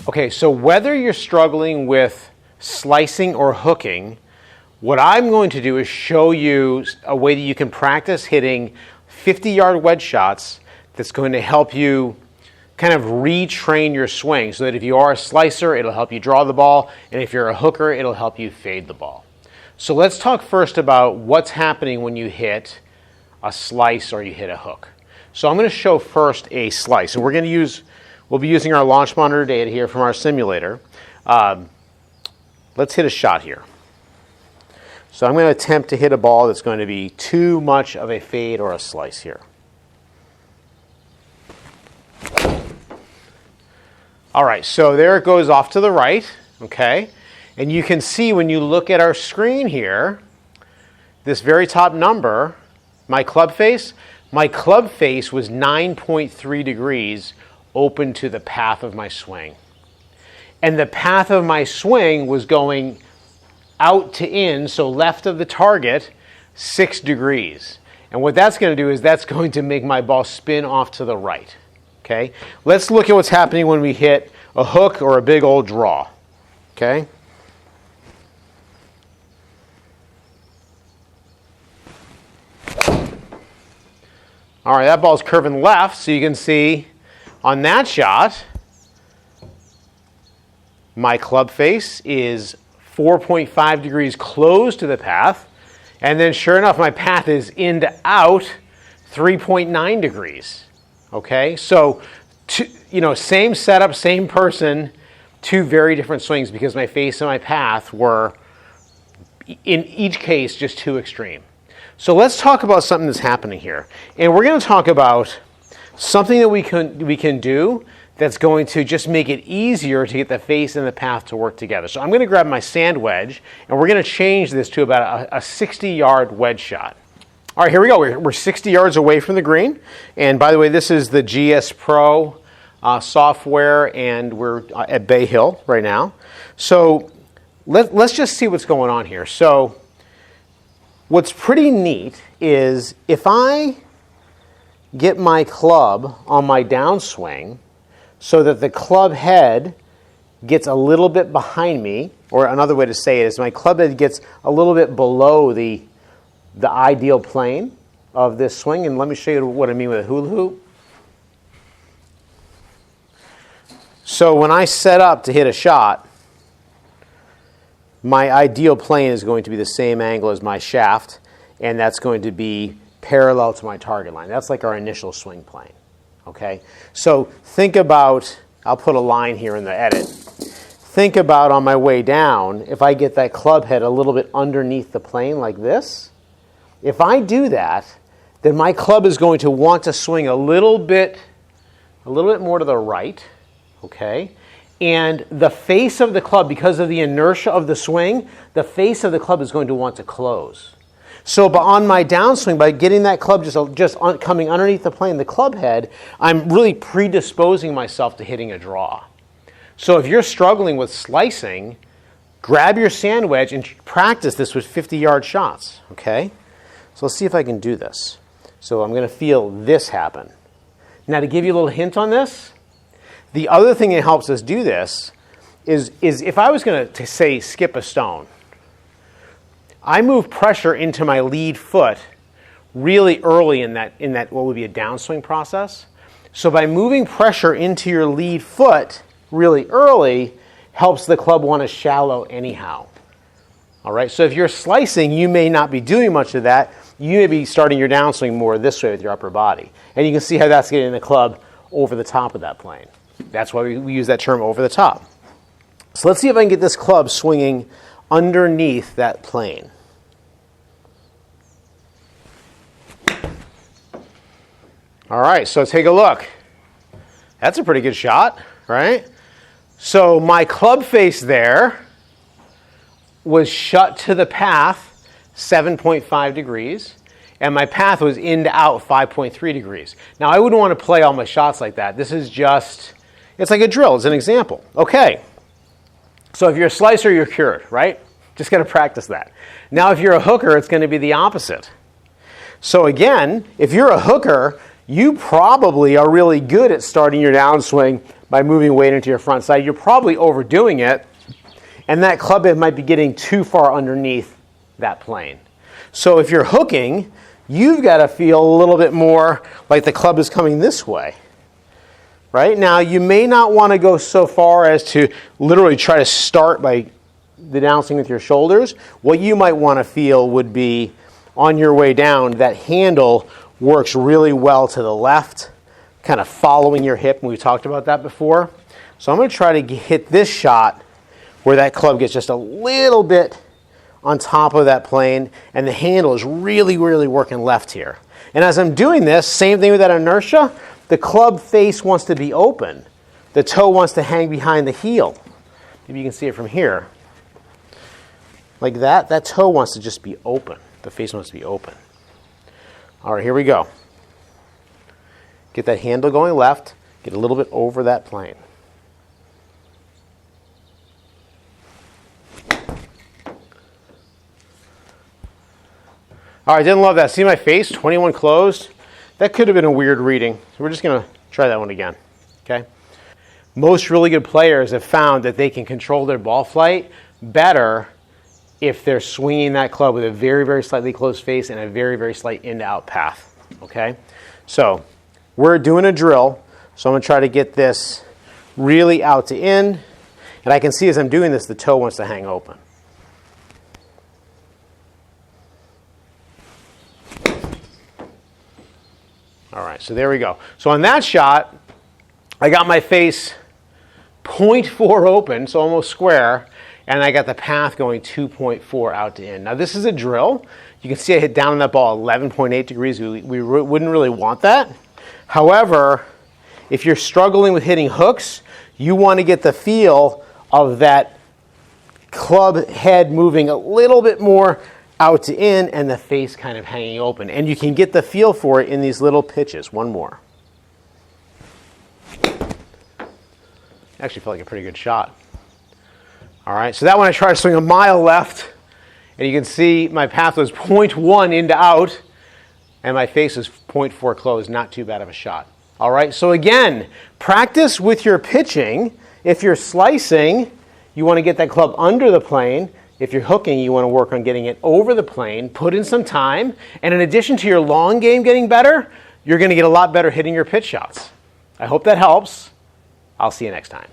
Okay, so whether you're struggling with slicing or hooking, what I'm going to do is show you a way that you can practice hitting 50-yard wedge shots that's going to help you kind of retrain your swing so that if you are a slicer, it'll help you draw the ball, and if you're a hooker, it'll help you fade the ball. So let's talk first about what's happening when you hit a slice or you hit a hook. So I'm going to show first a slice, and we'll be using our launch monitor data here from our simulator. Let's hit a shot here. So I'm going to attempt to hit a ball that's going to be too much of a fade or a slice here. All right, so there it goes off to the right, okay? And you can see when you look at our screen here, this very top number, my club face was 9.3 degrees open to the path of my swing. And the path of my swing was going out to in, so left of the target, 6 degrees. And what that's going to do is that's going to make my ball spin off to the right. Okay? Let's look at what's happening when we hit a hook or a big old draw. Okay? All right, that ball's curving left, so you can see on that shot, my club face is 4.5 degrees close to the path, and then sure enough, my path is in to out 3.9 degrees. Okay, so same setup, same person, two very different swings because my face and my path were, in each case, just too extreme. So let's talk about something that's happening here, and we're going to talk about something that we can do that's going to just make it easier to get the face and the path to work together. So I'm going to grab my sand wedge, and we're going to change this to about a 60-yard wedge shot. All right, here we go. We're 60 yards away from the green. And by the way, this is the GS Pro software, and we're at Bay Hill right now. So let's just see what's going on here. So what's pretty neat is if I get my club on my downswing so that the club head gets a little bit behind me, or another way to say it is my club head gets a little bit below the ideal plane of this swing. And let me show you what I mean with a hula hoop. So when I set up to hit a shot, my ideal plane is going to be the same angle as my shaft, and that's going to be parallel to my target line. That's like our initial swing plane. Okay? So think about, I'll put a line here in the edit. Think about on my way down, if I get that club head a little bit underneath the plane like this, if I do that, then my club is going to want to swing a little bit more to the right, okay? And the face of the club, because of the inertia of the swing, the face of the club is going to want to close. So but on my downswing, by getting that club just coming underneath the plane, the club head, I'm really predisposing myself to hitting a draw. So if you're struggling with slicing, grab your sand wedge and practice this with 50-yard shots, okay? So let's see if I can do this. So I'm going to feel this happen. Now to give you a little hint on this, the other thing that helps us do this is if I was going to say skip a stone, I move pressure into my lead foot really early in that what would be a downswing process. So by moving pressure into your lead foot really early helps the club want to shallow anyhow. All right, so if you're slicing, you may not be doing much of that. You may be starting your downswing more this way with your upper body. And you can see how that's getting the club over the top of that plane. That's why we use that term over the top. So let's see if I can get this club swinging underneath that plane. All right, so take a look. That's a pretty good shot, right? So my club face there was shut to the path 7.5 degrees, and my path was in to out 5.3 degrees. Now, I wouldn't want to play all my shots like that. This is just, it's like a drill. It's an example. Okay, so if you're a slicer, you're cured, right? Just got to practice that. Now, if you're a hooker, it's going to be the opposite. So again, if you're a hooker, you probably are really good at starting your downswing by moving weight into your front side. You're probably overdoing it, and that club head might be getting too far underneath that plane. So if you're hooking, you've got to feel a little bit more like the club is coming this way. Right? Now, you may not want to go so far as to literally try to start by the downswing with your shoulders. What you might want to feel would be on your way down, that handle works really well to the left, kind of following your hip, and we talked about that before. So I'm going to try to hit this shot where that club gets just a little bit on top of that plane, and the handle is really, really working left here. And as I'm doing this, same thing with that inertia, the club face wants to be open. The toe wants to hang behind the heel. Maybe you can see it from here. Like that, that toe wants to just be open. The face wants to be open. All right, here we go. Get that handle going left, get a little bit over that plane. All right, didn't love that. See my face, 21 closed? That could have been a weird reading. So we're just going to try that one again, okay? Most really good players have found that they can control their ball flight better if they're swinging that club with a very, very slightly closed face and a very, very slight in-to-out path, okay? So we're doing a drill, so I'm going to try to get this really out to in, and I can see as I'm doing this, the toe wants to hang open. All right, so there we go. So on that shot, I got my face 0.4 open, so almost square, and I got the path going 2.4 out to in. Now this is a drill. You can see I hit down on that ball 11.8 degrees. We wouldn't really want that. However, if you're struggling with hitting hooks, you want to get the feel of that club head moving a little bit more out to in and the face kind of hanging open. And you can get the feel for it in these little pitches. One more. Actually felt like a pretty good shot. All right, so that one I tried to swing a mile left, and you can see my path was 0.1 into out, and my face is 0.4 closed. Not too bad of a shot. All right, so again, practice with your pitching. If you're slicing, you want to get that club under the plane. If you're hooking, you want to work on getting it over the plane, put in some time, and in addition to your long game getting better, you're going to get a lot better hitting your pitch shots. I hope that helps. I'll see you next time.